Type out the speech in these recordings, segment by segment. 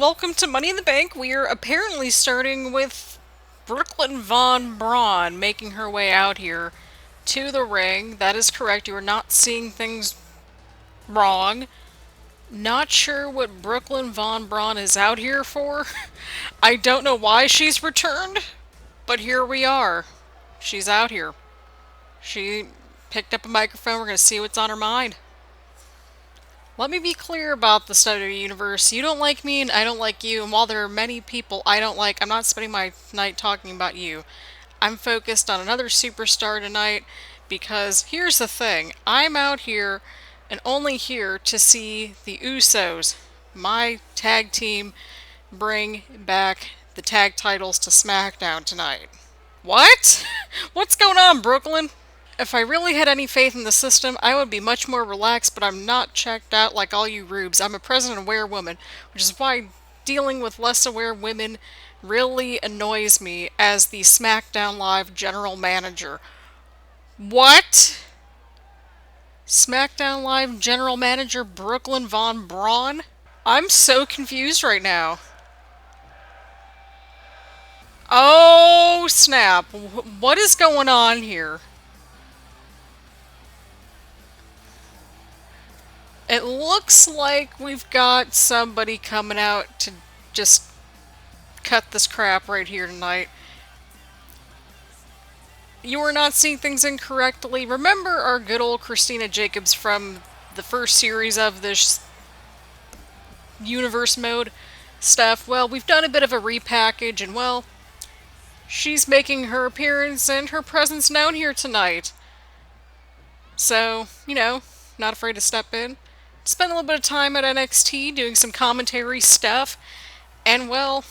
welcome to Money in the Bank. We are apparently starting with Brooklyn Von Braun making her way out here to the ring. That is correct. You are not seeing things wrong. Not sure what Brooklyn Von Braun is out here for. I don't know why she's returned, but here we are. She's out here. She picked up a microphone. We're going to see what's on her mind. Let me be clear about the WWE Universe. You don't like me and I don't like you, and while there are many people I don't like, I'm not spending my night talking about you. I'm focused on another superstar tonight because here's the thing. I'm out here and only here to see the Usos, my tag team, bring back the tag titles to SmackDown tonight. What? What's going on, Brooklyn? If I really had any faith in the system, I would be much more relaxed, but I'm not checked out like all you rubes. I'm a present-aware woman, which is why dealing with less-aware women really annoys me as the SmackDown Live general manager. What? SmackDown Live general manager Brooklyn Von Braun? I'm so confused right now. Oh, snap. What is going on here? It looks like we've got somebody coming out to just cut this crap right here tonight. You are not seeing things incorrectly. Remember our good old Christina Jacobs from the first series of this universe mode stuff? Well, we've done a bit of a repackage, and well, she's making her appearance and her presence known here tonight. So, not afraid to step in. Spent a little bit of time at NXT doing some commentary stuff, and well,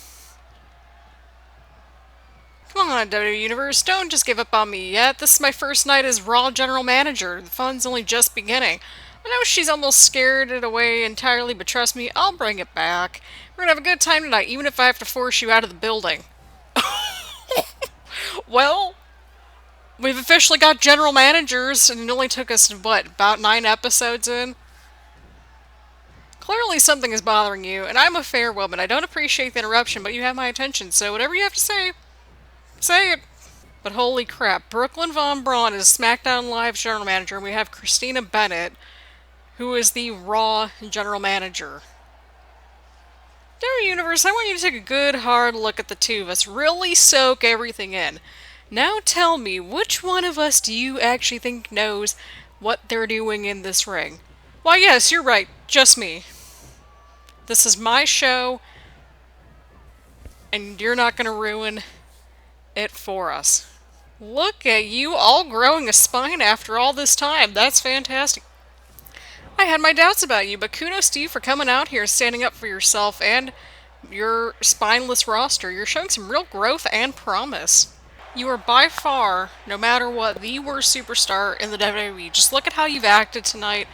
come on, WWE Universe, don't just give up on me yet. This is my first night as Raw General Manager. The fun's only just beginning. I know she's almost scared it away entirely, but trust me, I'll bring it back. We're gonna have a good time tonight, even if I have to force you out of the building. Well, we've officially got general managers, and it only took us, what, about 9 episodes in? Clearly something is bothering you, and I'm a fair woman. I don't appreciate the interruption, but you have my attention, so whatever you have to say, say it. But holy crap, Brooklyn Von Braun is SmackDown Live's general manager, and we have Christina Bennett, who is the Raw general manager. WWE Universe, I want you to take a good hard look at the two of us. Really soak everything in. Now tell me, which one of us do you actually think knows what they're doing in this ring? Why, yes, you're right. Just me. This is my show, and you're not going to ruin it for us. Look at you all growing a spine after all this time. That's fantastic. I had my doubts about you, but kudos to you for coming out here, standing up for yourself and your spineless roster. You're showing some real growth and promise. You are by far, no matter what, the worst superstar in the WWE. Just look at how you've acted tonight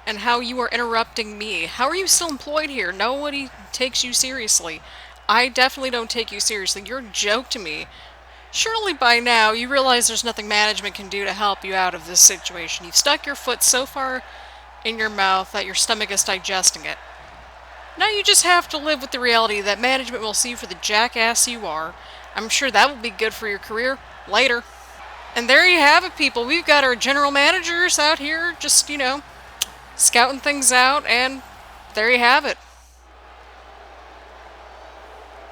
and how you are interrupting me. How are you still employed here? Nobody takes you seriously. I definitely don't take you seriously. You're a joke to me. Surely by now you realize there's nothing management can do to help you out of this situation. You've stuck your foot so far in your mouth that your stomach is digesting it. Now you just have to live with the reality that management will see you for the jackass you are. I'm sure that will be good for your career later. And there you have it, people. We've got our general managers out here just, scouting things out, and there you have it.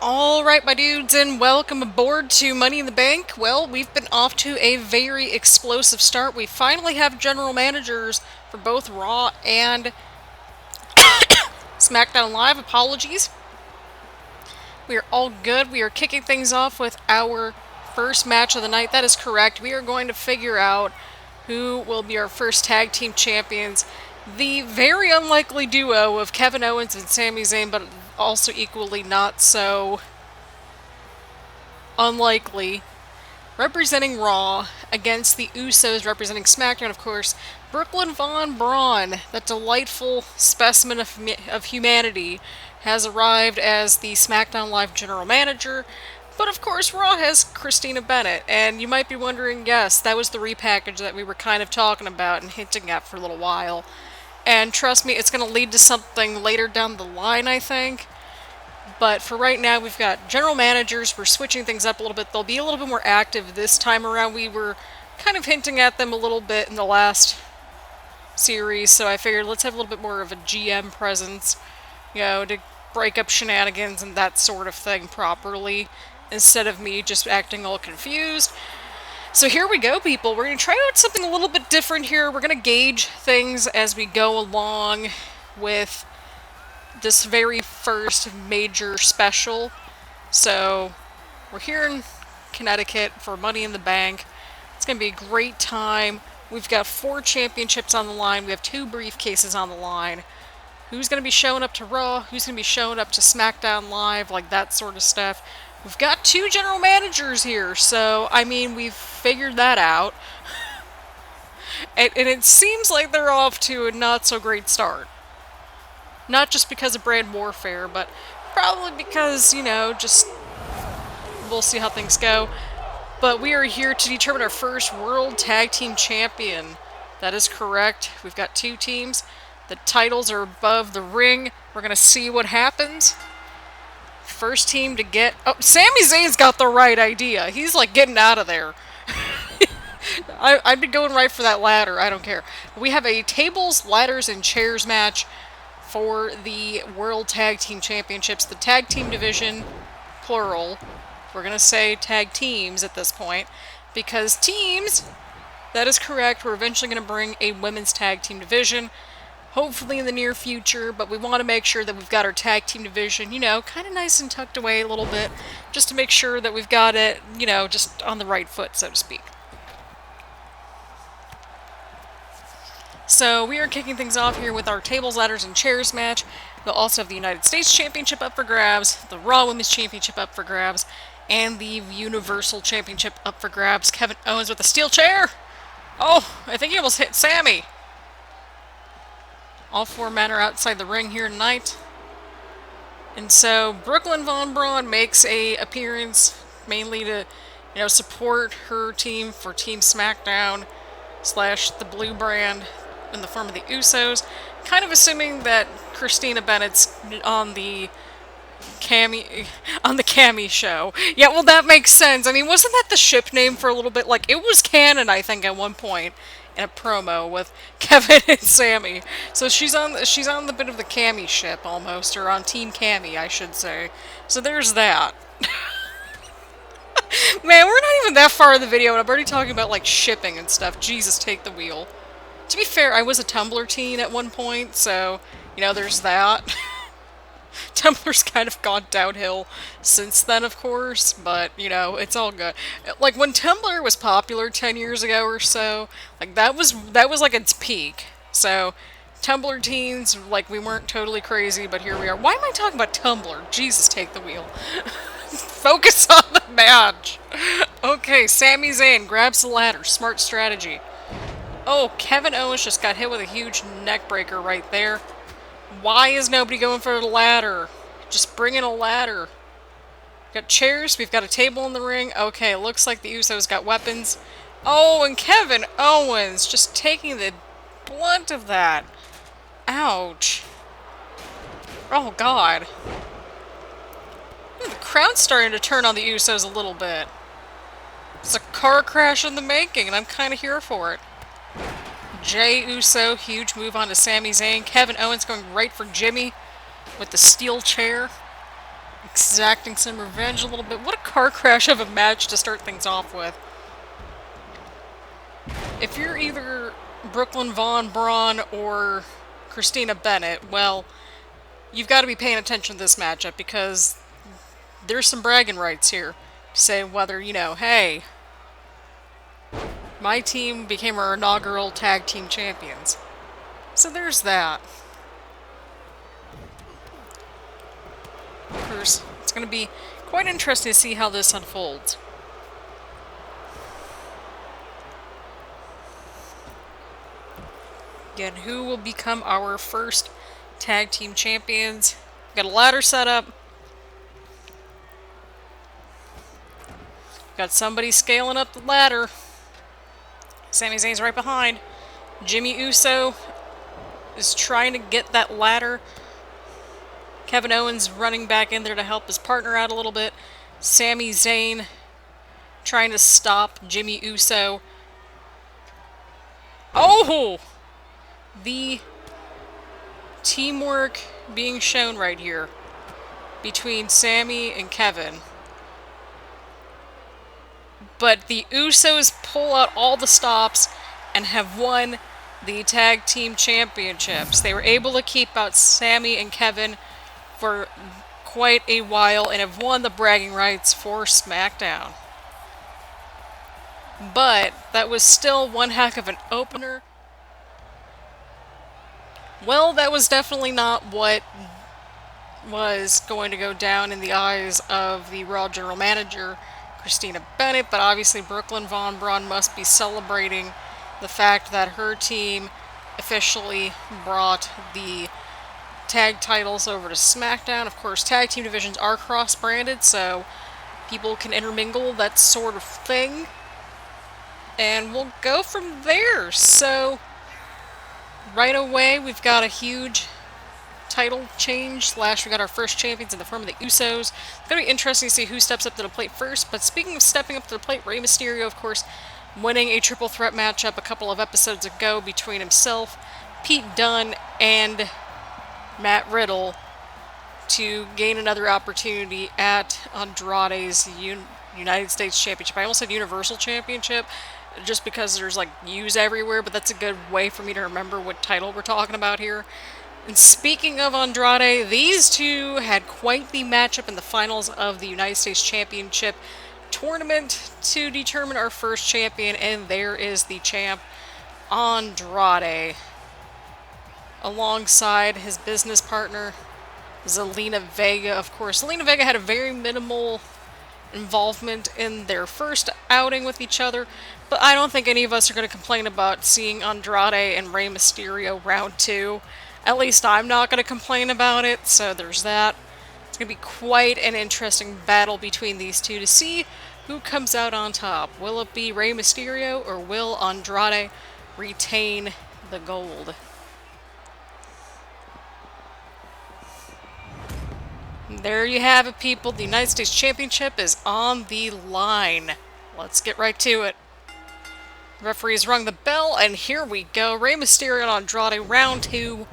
Alright, my dudes, and welcome aboard to Money in the Bank. Well, we've been off to a very explosive start. We finally have general managers for both Raw and SmackDown Live. Apologies. We are all good. We are kicking things off with our first match of the night. That is correct. We are going to figure out who will be our first tag team champions. The very unlikely duo of Kevin Owens and Sami Zayn, but also equally not so unlikely, representing Raw against the Usos representing SmackDown, of course. Brooklyn Von Braun, that delightful specimen of humanity, has arrived as the SmackDown Live general manager. But of course, Raw has Christina Bennett, and you might be wondering, yes, that was the repackage that we were kind of talking about and hinting at for a little while. And trust me, it's going to lead to something later down the line, I think. But for right now, we've got general managers. We're switching things up a little bit. They'll be a little bit more active this time around. We were kind of hinting at them a little bit in the last series, so I figured let's have a little bit more of a GM presence, to break up shenanigans and that sort of thing properly, instead of me just acting all confused. So here we go, people. We're going to try out something a little bit different here. We're going to gauge things as we go along with this very first major special. So we're here in Connecticut for Money in the Bank. It's going to be a great time. We've got 4 championships on the line. We have 2 briefcases on the line. Who's going to be showing up to Raw? Who's going to be showing up to SmackDown Live? Like that sort of stuff. We've got 2 general managers here, so, I mean, we've figured that out. And it seems like they're off to a not-so-great start. Not just because of brand warfare, but probably because, just we'll see how things go. But we are here to determine our first World Tag Team Champion. That is correct. We've got 2 teams. The titles are above the ring. We're going to see what happens. First team to get... Oh, Sami Zayn's got the right idea. He's like getting out of there. I'd be going right for that ladder. I don't care. We have a tables, ladders, and chairs match for the World Tag Team Championships. The tag team division, plural. We're going to say tag teams at this point. Because teams, that is correct. We're eventually going to bring a women's tag team division. Hopefully in the near future, but we want to make sure that we've got our tag team division, kind of nice and tucked away a little bit, just to make sure that we've got it, just on the right foot, so to speak. So we are kicking things off here with our tables, ladders, and chairs match. We'll also have the United States Championship up for grabs, the Raw Women's Championship up for grabs, and the Universal Championship up for grabs. Kevin Owens with a steel chair! Oh, I think he almost hit Sami. All 4 men are outside the ring here tonight. And so Brooklyn Von Braun makes a appearance mainly to, support her team for Team SmackDown / the Blue Brand in the form of the Usos. Kind of assuming that Christina Bennett's on the Cammy show. Yeah, well, that makes sense. I mean, wasn't that the ship name for a little bit? Like, it was canon, I think, at one point in a promo with Kevin and Sami. So she's on the bit of the Cammy ship almost, or on Team Cammy, I should say. So there's that. Man, we're not even that far in the video, and I'm already talking about like shipping and stuff. Jesus, take the wheel. To be fair, I was a Tumblr teen at one point, so there's that. Tumblr's kind of gone downhill since then, of course, but, it's all good. Like, when Tumblr was popular 10 years ago or so, like, that was like, its peak. So, Tumblr teens, like, we weren't totally crazy, but here we are. Why am I talking about Tumblr? Jesus, take the wheel. Focus on the match. Okay, Sami Zayn grabs the ladder. Smart strategy. Oh, Kevin Owens just got hit with a huge neck breaker right there. Why is nobody going for the ladder? Just bring in a ladder. We've got chairs. We've got a table in the ring. Okay, looks like the Usos got weapons. Oh, and Kevin Owens just taking the blunt of that. Ouch. Oh, God. The crowd's starting to turn on the Usos a little bit. It's a car crash in the making, and I'm kind of here for it. Jey Uso, huge move onto Sami Zayn. Kevin Owens going right for Jimmy with the steel chair. Exacting some revenge a little bit. What a car crash of a match to start things off with. If you're either Brooklyn Von Braun or Christina Bennett, well, you've got to be paying attention to this matchup because there's some bragging rights here. To say whether, hey, my team became our inaugural tag team champions. So there's that. Of course, it's going to be quite interesting to see how this unfolds. Again, who will become our first tag team champions? Got a ladder set up. Got somebody scaling up the ladder. Sami Zayn's right behind. Jimmy Uso is trying to get that ladder. Kevin Owens running back in there to help his partner out a little bit. Sami Zayn trying to stop Jimmy Uso. Oh! The teamwork being shown right here between Sami and Kevin. But the Usos pull out all the stops and have won the tag team championships. They were able to keep out Sami and Kevin for quite a while and have won the bragging rights for SmackDown. But that was still one heck of an opener. Well, that was definitely not what was going to go down in the eyes of the Raw General Manager, Christina Bennett, but obviously Brooklyn Von Braun must be celebrating the fact that her team officially brought the tag titles over to SmackDown. Of course, tag team divisions are cross-branded, so people can intermingle, that sort of thing. And we'll go from there. So, right away, we've got a huge title change, / we got our first champions in the form of the Usos. It's going to be interesting to see who steps up to the plate first, but speaking of stepping up to the plate, Rey Mysterio, of course, winning a triple threat matchup a couple of episodes ago between himself, Pete Dunne, and Matt Riddle to gain another opportunity at Andrade's United States Championship. I almost said Universal Championship, just because there's like U's everywhere, but that's a good way for me to remember what title we're talking about here. And speaking of Andrade, these two had quite the matchup in the finals of the United States Championship tournament to determine our first champion, and there is the champ, Andrade, alongside his business partner, Zelina Vega. Of course, Zelina Vega had a very minimal involvement in their first outing with each other, but I don't think any of us are going to complain about seeing Andrade and Rey Mysterio round 2. At least I'm not going to complain about it, so there's that. It's going to be quite an interesting battle between these two to see who comes out on top. Will it be Rey Mysterio, or will Andrade retain the gold? There you have it, people. The United States Championship is on the line. Let's get right to it. Referees rung the bell, and here we go. Rey Mysterio and Andrade, round 2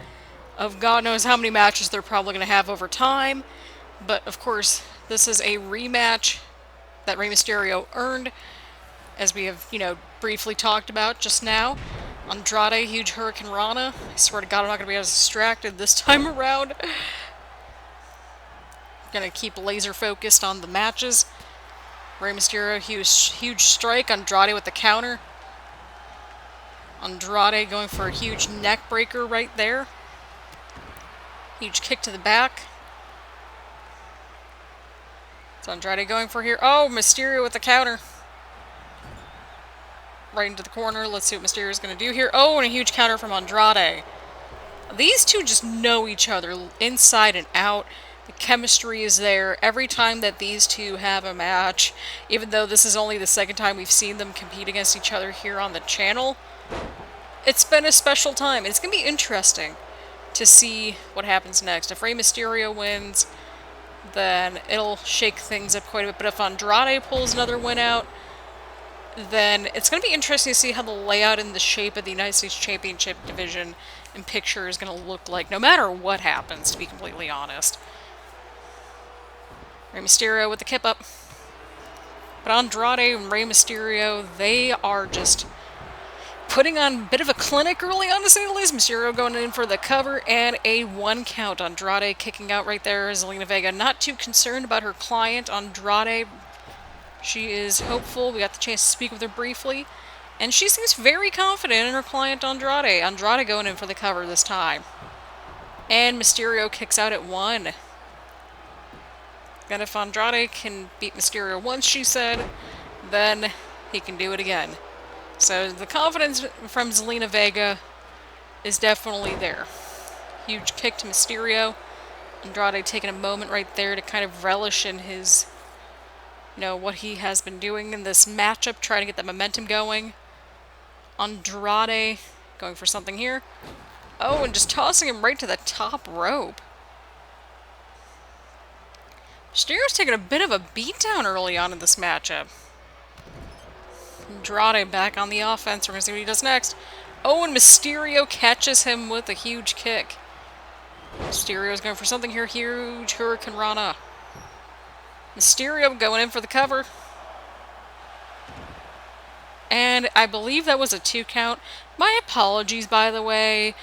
of God knows how many matches they're probably going to have over time. But, of course, this is a rematch that Rey Mysterio earned, as we have, briefly talked about just now. Andrade, huge Hurricane Rana. I swear to God, I'm not going to be as distracted this time around. Gonna keep laser focused on the matches. Rey Mysterio, huge strike. Andrade with the counter. Andrade going for a huge neck breaker right there. Huge kick to the back. So Andrade going for here. Oh, Mysterio with the counter. Right into the corner. Let's see what Mysterio is going to do here. Oh, and a huge counter from Andrade. These two just know each other inside and out. The chemistry is there every time that these two have a match. Even though this is only the second time we've seen them compete against each other here on the channel, it's been a special time. It's going to be interesting to see what happens next. If Rey Mysterio wins, then it'll shake things up quite a bit. But if Andrade pulls another win out, then it's going to be interesting to see how the layout and the shape of the United States Championship division and picture is going to look like, no matter what happens, to be completely honest. Rey Mysterio with the kip up. But Andrade and Rey Mysterio, they are just putting on a bit of a clinic early on, to say the least. Mysterio going in for the cover and a 1 count. Andrade kicking out right there. Zelina Vega not too concerned about her client, Andrade. She is hopeful. We got the chance to speak with her briefly, and she seems very confident in her client, Andrade. Andrade going in for the cover this time. And Mysterio kicks out at 1. And if Andrade can beat Mysterio once, she said, then he can do it again. So the confidence from Zelina Vega is definitely there. Huge kick to Mysterio. Andrade taking a moment right there to kind of relish in his, what he has been doing in this matchup, trying to get that momentum going. Andrade going for something here. Oh, and just tossing him right to the top rope. Mysterio's taking a bit of a beatdown early on in this matchup. Andrade back on the offense. We're going to see what he does next. Oh, and Mysterio catches him with a huge kick. Mysterio's going for something here. Huge Hurricane Rana. Mysterio going in for the cover. And I believe that was a 2 count. My apologies, by the way.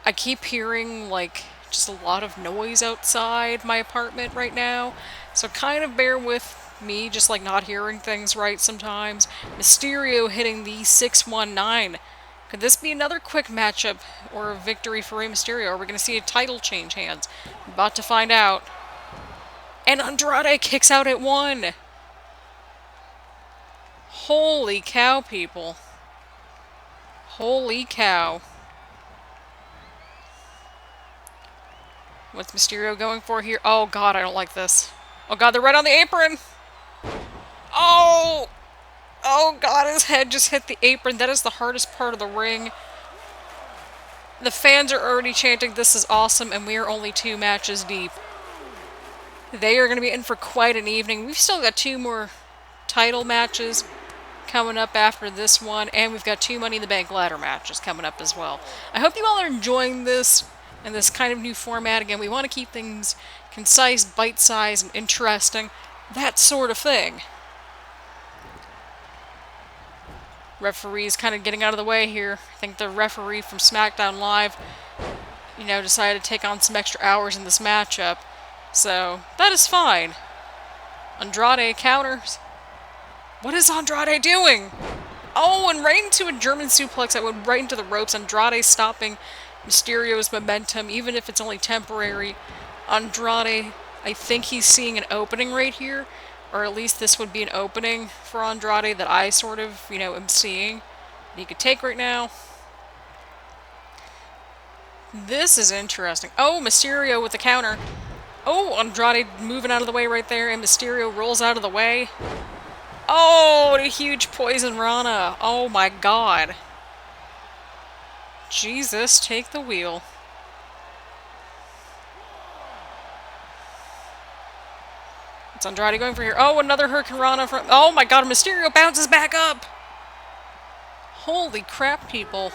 I keep hearing, like, just a lot of noise outside my apartment right now. So kind of bear with me, just like not hearing things right sometimes. Mysterio hitting the 619. Could this be another quick matchup or a victory for Rey Mysterio? Are we going to see a title change hands? I'm about to find out. And Andrade kicks out at 1. Holy cow, people. Holy cow. What's Mysterio going for here? Oh god, I don't like this. Oh god, they're right on the apron! Oh! Oh god, his head just hit the apron. That is the hardest part of the ring. The fans are already chanting, "This is awesome," and we are only 2 matches deep. They are going to be in for quite an evening. We've still got 2 more title matches coming up after this one, and we've got 2 Money in the Bank ladder matches coming up as well. I hope you all are enjoying this and this kind of new format. Again, we want to keep things concise, bite-sized, and interesting. That sort of thing. Referee's kind of getting out of the way here. I think the referee from SmackDown Live, decided to take on some extra hours in this matchup. So, that is fine. Andrade counters. What is Andrade doing? Oh, and right into a German suplex that went right into the ropes. Andrade stopping Mysterio's momentum, even if it's only temporary. Andrade, I think he's seeing an opening right here. Or at least this would be an opening for Andrade that I sort of, am seeing. He could take right now. This is interesting. Oh, Mysterio with the counter. Oh, Andrade moving out of the way right there, and Mysterio rolls out of the way. Oh, the huge Poison Rana. Oh my god. Jesus, take the wheel. It's Andrade going for here. Oh, another Hurricane Rana from... Oh my god, Mysterio bounces back up! Holy crap, people.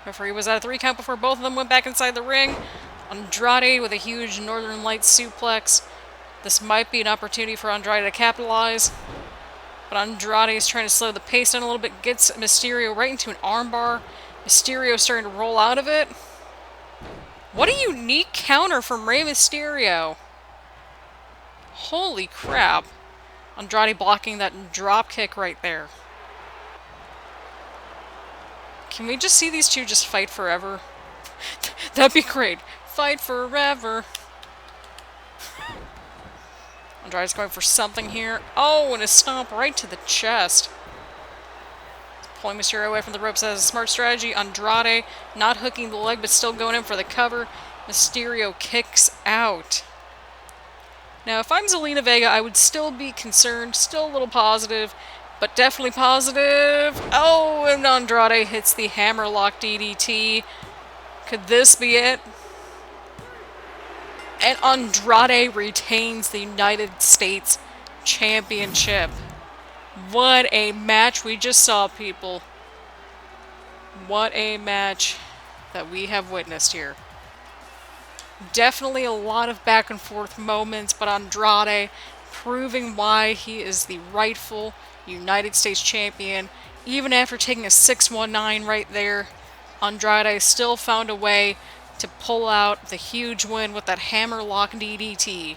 Referee was at a 3 count before both of them went back inside the ring. Andrade with a huge Northern Lights suplex. This might be an opportunity for Andrade to capitalize. But Andrade is trying to slow the pace down a little bit. Gets Mysterio right into an armbar. Mysterio starting to roll out of it. What a unique counter from Rey Mysterio. Holy crap. Andrade blocking that drop kick right there. Can we just see these two just fight forever? That'd be great. Fight forever. Andrade's going for something here. Oh, and a stomp right to the chest. Pulling Mysterio away from the ropes as a smart strategy. Andrade not hooking the leg, but still going in for the cover. Mysterio kicks out. Now, if I'm Zelina Vega, I would still be concerned, still a little positive, but definitely positive. Oh, and Andrade hits the hammerlock DDT. Could this be it? And Andrade retains the United States Championship. What a match we just saw, people. What a match that we have witnessed here. Definitely a lot of back and forth moments, but Andrade proving why he is the rightful United States Champion. Even after taking a 619 right there, Andrade still found a way to pull out the huge win with that hammerlock DDT.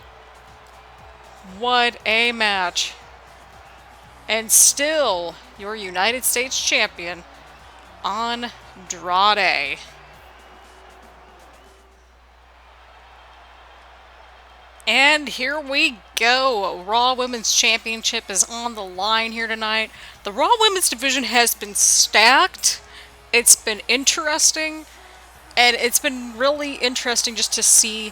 What a match. And still, your United States Champion, Andrade. And here we go. Raw Women's Championship is on the line here tonight. The Raw Women's division has been stacked. It's been interesting. And it's been really interesting just to see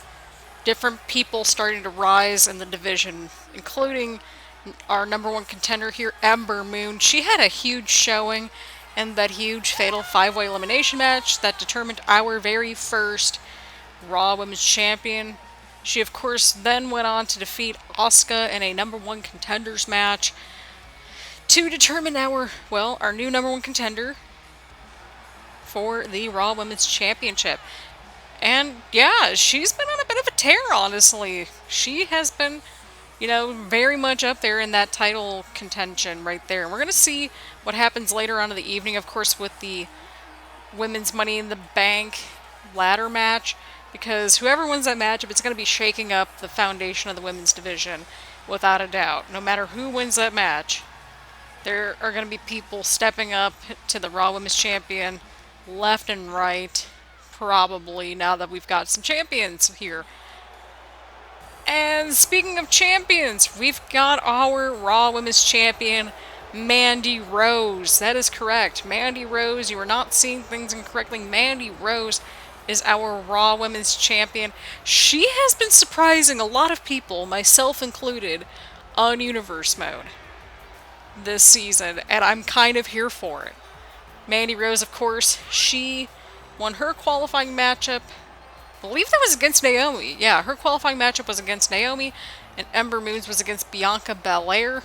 different people starting to rise in the division, including our #1 contender here, Ember Moon. She had a huge showing in that huge fatal 5-way elimination match that determined our very first Raw Women's Champion. She, of course, then went on to defeat Asuka in a number one contenders match to determine our new number one contender for the Raw Women's Championship. And yeah, she's been on a bit of a tear, honestly. She has been, very much up there in that title contention right there. And we're going to see what happens later on in the evening, of course, with the Women's Money in the Bank ladder match. Because whoever wins that matchup, it's going to be shaking up the foundation of the women's division, without a doubt. No matter who wins that match, there are going to be people stepping up to the Raw Women's Champion left and right, probably, now that we've got some champions here. And speaking of champions, we've got our Raw Women's Champion, Mandy Rose. That is correct. Mandy Rose, you are not seeing things incorrectly. Mandy Rose is our Raw Women's Champion. She has been surprising a lot of people, myself included, on Universe Mode this season, and I'm kind of here for it. Mandy Rose, of course, she won her qualifying matchup. I believe that was against Naomi. Yeah, her qualifying matchup was against Naomi, and Ember Moon's was against Bianca Belair.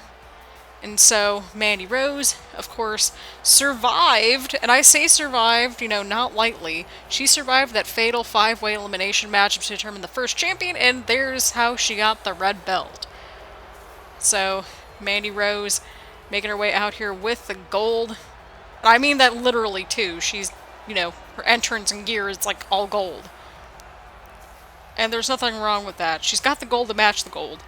And so, Mandy Rose, of course, survived, and I say survived, not lightly. She survived that fatal 5-way elimination match to determine the first champion, and there's how she got the red belt. So, Mandy Rose making her way out here with the gold. I mean that literally, too. She's, her entrance and gear is like all gold. And there's nothing wrong with that. She's got the gold to match the gold.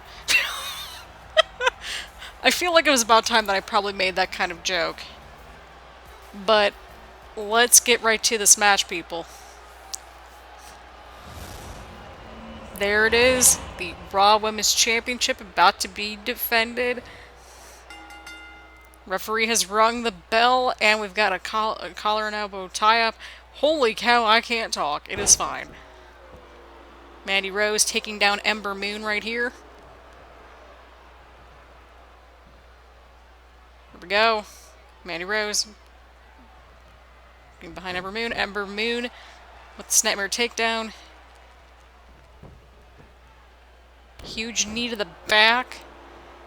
I feel like it was about time that I probably made that kind of joke. But let's get right to this match, people. There it is. The Raw Women's Championship about to be defended. Referee has rung the bell, and we've got a collar and elbow tie-up. Holy cow, I can't talk. It is fine. Mandy Rose taking down Ember Moon right here. Here we go. Mandy Rose getting behind Ember Moon. Ember Moon with the Snapmare takedown. Huge knee to the back.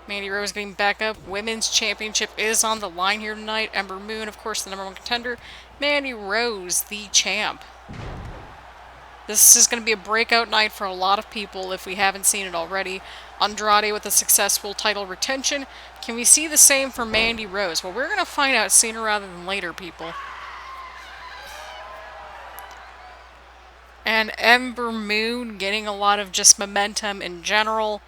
Mandy Rose getting back up. Women's Championship is on the line here tonight. Ember Moon, of course, the number one contender. Mandy Rose, the champ. This is going to be a breakout night for a lot of people if we haven't seen it already. Andrade with a successful title retention. Can we see the same for Mandy Rose? Well, we're going to find out sooner rather than later, people. And Ember Moon getting a lot of just momentum in general.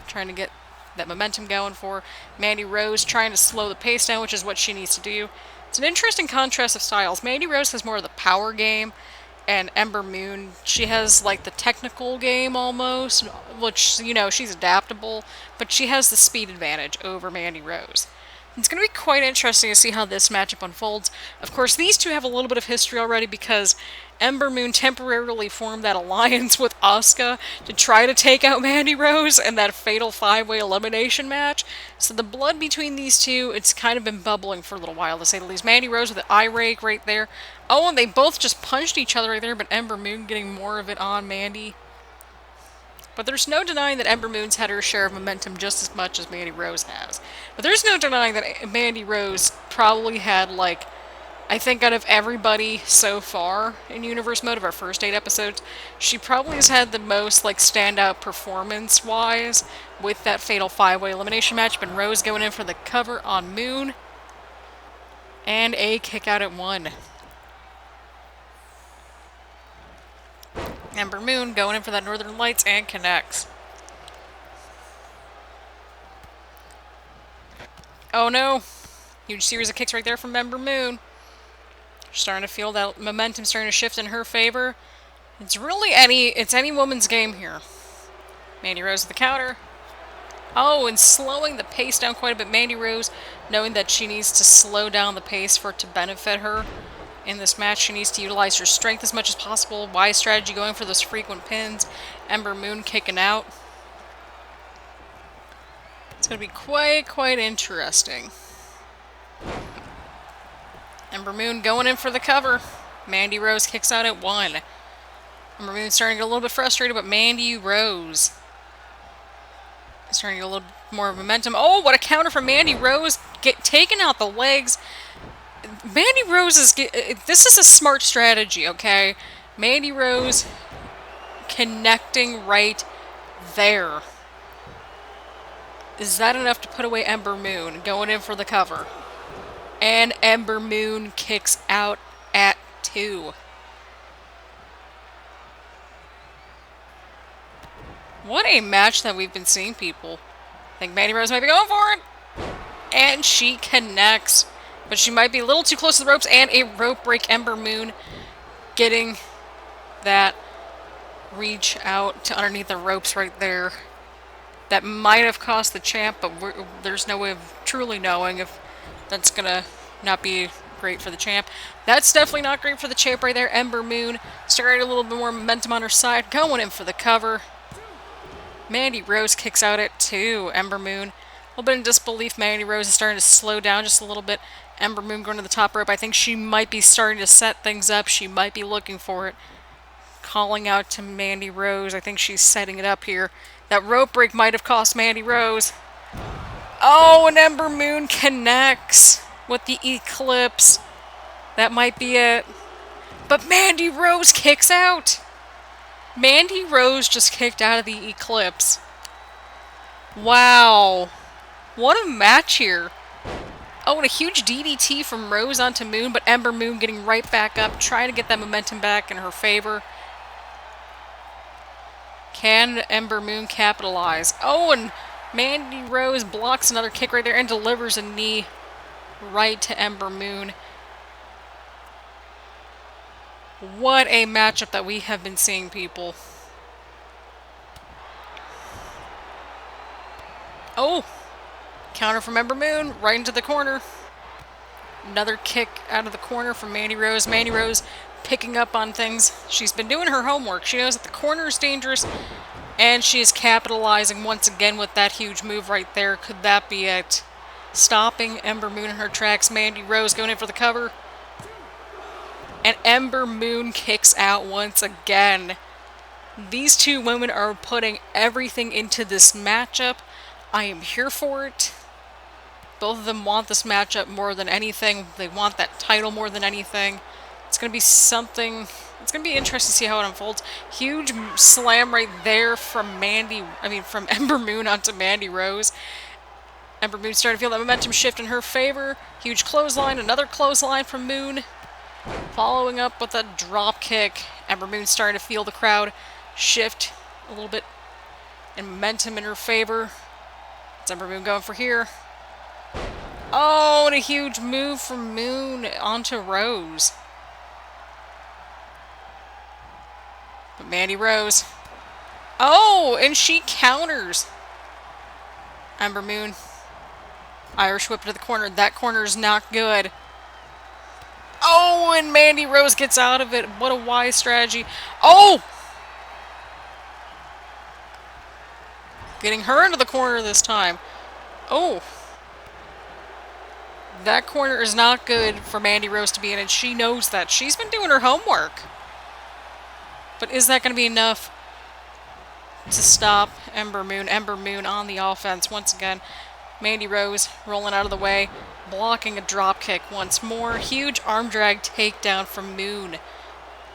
Trying to get that momentum going for Mandy Rose, trying to slow the pace down, which is what she needs to do. It's an interesting contrast of styles. Mandy Rose has more of the power game, and Ember Moon, she has like the technical game almost, which, she's adaptable, but she has the speed advantage over Mandy Rose. It's going to be quite interesting to see how this matchup unfolds. Of course, these two have a little bit of history already because Ember Moon temporarily formed that alliance with Asuka to try to take out Mandy Rose in that fatal 5-way elimination match. So the blood between these two, it's kind of been bubbling for a little while, to say the least. Mandy Rose with the eye rake right there. Oh, and they both just punched each other right there, but Ember Moon getting more of it on Mandy. But there's no denying that Ember Moon's had her share of momentum just as much as Mandy Rose has. But there's no denying that Mandy Rose probably had, I think out of everybody so far in Universe Mode of our first 8 episodes, she probably has had the most, standout performance-wise with that fatal 5-way elimination match. But Rose going in for the cover on Moon. And a kick out at 1. Ember Moon going in for that Northern Lights and connects. Oh no! Huge series of kicks right there from Ember Moon. Starting to feel that momentum starting to shift in her favor. It's really any woman's game here. Mandy Rose with the counter. Oh, and slowing the pace down quite a bit. Mandy Rose, knowing that she needs to slow down the pace for it to benefit her. In this match, she needs to utilize her strength as much as possible. Wise strategy going for those frequent pins. Ember Moon kicking out. It's going to be quite interesting. Ember Moon going in for the cover. Mandy Rose kicks out at 1. Ember Moon's starting to get a little bit frustrated, but Mandy Rose is starting to get a little more momentum. Oh, what a counter from Mandy Rose. Taking out the legs. Mandy Rose is... This is a smart strategy, okay? Mandy Rose connecting right there. Is that enough to put away Ember Moon? Going in for the cover. And Ember Moon kicks out at 2. What a match that we've been seeing, people. I think Mandy Rose might be going for it. And she connects. But she might be a little too close to the ropes. And a rope break. Ember Moon getting that reach out to underneath the ropes right there. That might have cost the champ, but there's no way of truly knowing if that's going to not be great for the champ. That's definitely not great for the champ right there. Ember Moon starting a little bit more momentum on her side. Going in for the cover. Mandy Rose kicks out at 2. Ember Moon. A little bit in disbelief. Mandy Rose is starting to slow down just a little bit. Ember Moon going to the top rope. I think she might be starting to set things up. She might be looking for it. Calling out to Mandy Rose. I think she's setting it up here. That rope break might have cost Mandy Rose. Oh, and Ember Moon connects with the Eclipse. That might be it. But Mandy Rose kicks out. Mandy Rose just kicked out of the Eclipse. Wow. What a match here. Oh, and a huge DDT from Rose onto Moon, but Ember Moon getting right back up, trying to get that momentum back in her favor. Can Ember Moon capitalize? Oh, and Mandy Rose blocks another kick right there and delivers a knee right to Ember Moon. What a matchup that we have been seeing, people. Oh! Counter from Ember Moon, right into the corner. Another kick out of the corner from Mandy Rose. Mandy Rose picking up on things. She's been doing her homework. She knows that the corner is dangerous, and she is capitalizing once again with that huge move right there. Could that be it? Stopping Ember Moon in her tracks. Mandy Rose going in for the cover. And Ember Moon kicks out once again. These two women are putting everything into this matchup. I am here for it. Both of them want this matchup more than anything. They want that title more than anything. It's going to be something... It's going to be interesting to see how it unfolds. Huge slam right there from from Ember Moon onto Mandy Rose. Ember Moon starting to feel that momentum shift in her favor. Huge clothesline, another clothesline from Moon. Following up with a drop kick. Ember Moon starting to feel the crowd shift a little bit in momentum in her favor. It's Ember Moon going for here. Oh, and a huge move from Moon onto Rose. But Mandy Rose. Oh, and she counters. Ember Moon. Irish whip to the corner. That corner is not good. Oh, and Mandy Rose gets out of it. What a wise strategy. Oh! Getting her into the corner this time. Oh. That corner is not good for Mandy Rose to be in, and she knows that. She's been doing her homework. But is that going to be enough to stop Ember Moon? Ember Moon on the offense once again. Mandy Rose rolling out of the way, blocking a drop kick once more. Huge arm drag takedown from Moon.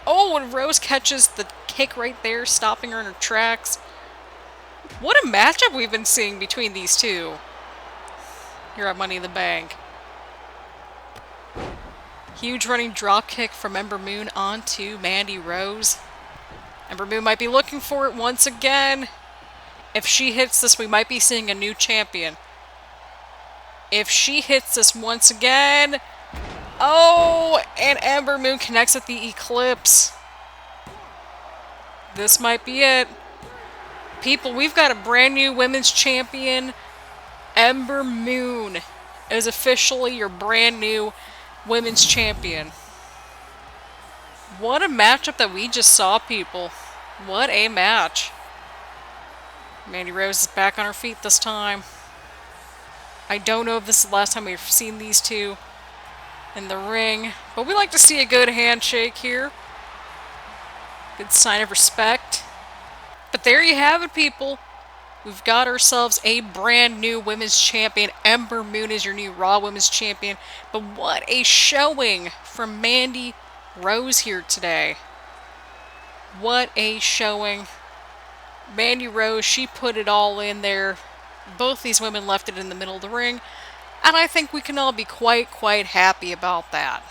Oh, and Rose catches the kick right there, stopping her in her tracks. What a matchup we've been seeing between these two here at Money in the Bank. Huge running drop kick from Ember Moon onto Mandy Rose. Ember Moon might be looking for it once again. If she hits this, we might be seeing a new champion. If she hits this once again... Oh, and Ember Moon connects with the Eclipse. This might be it. People, we've got a brand new women's champion. Ember Moon is officially your brand new women's champion. What a matchup that we just saw, people. What a match. Mandy Rose is back on her feet this time. I don't know if this is the last time we've seen these two in the ring, but we like to see a good handshake here. Good sign of respect. But there you have it, people. We've got ourselves a brand new women's champion. Ember Moon is your new Raw Women's Champion. But what a showing from Mandy Rose here today. What a showing. Mandy Rose, she put it all in there. Both these women left it in the middle of the ring. And I think we can all be quite happy about that.